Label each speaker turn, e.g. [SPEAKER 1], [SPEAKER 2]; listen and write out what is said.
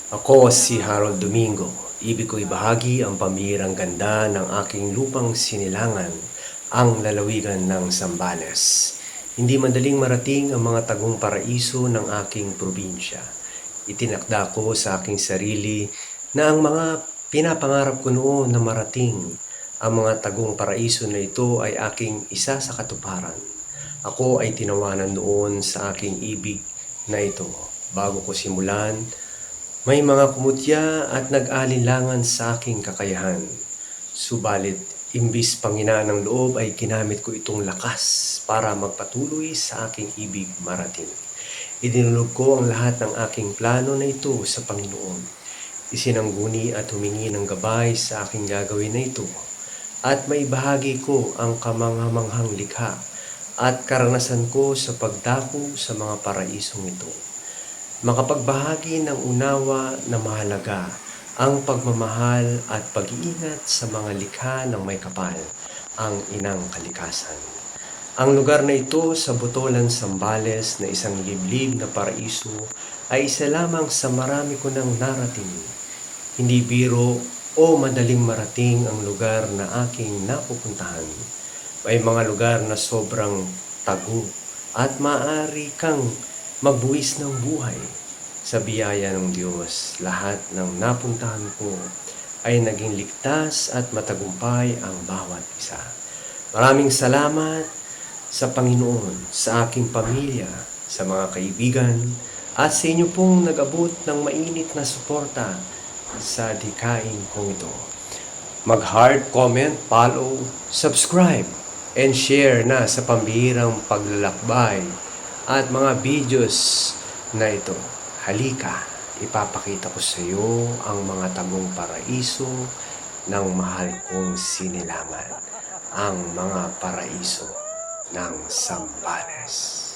[SPEAKER 1] Ako si Harold Domingo. Ibig ko ibahagi ang pamirang ganda ng aking lupang sinilangan, ang lalawigan ng Zambales. Hindi madaling marating ang mga tagong paraiso ng aking probinsya. Itinakda ko sa aking sarili na ang mga pinapangarap ko noon na marating, ang mga tagong paraiso na ito ay aking isa sa katuparan. Ako ay tinawanan noon sa aking ibig na ito bago ko simulan. May mga kumutya at nag-alinlangan sa aking kakayahan. Subalit, imbis panghinaan ng loob ay ginamit ko itong lakas para magpatuloy sa aking ibig marating. Idinulog ko ang lahat ng aking plano na ito sa Panginoon. Isinangguni at humingi ng gabay sa aking gagawin na ito. At maibahagi ko ang kamanghamanghang likha at karanasan ko sa pagdako sa mga paraisong ito. Makapagbahagi ng unawa na mahalaga ang pagmamahal at pag-iingat sa mga likha ng may kapal, ang inang kalikasan. Ang lugar na ito sa Botolan, Zambales na isang liblib na paraiso ay isa lamang sa marami ko nang narating. Hindi biro o madaling marating ang lugar na aking napupuntahan. May mga lugar na sobrang tago at maaari kang magbuwis ng buhay. Sa biyaya ng Diyos, lahat ng napuntahan ko ay naging ligtas at matagumpay ang bawat isa. Maraming salamat sa Panginoon, sa aking pamilya, sa mga kaibigan, at sa inyo pong nag-abot ng mainit na suporta sa dikain kong ito. Mag-heart, comment, follow, subscribe, and share na sa pambihirang paglalakbay at mga videos na ito. Halika, ipapakita ko sa iyo ang mga tagong paraiso ng mahal kong sinilangan, ang mga paraiso ng Zambales.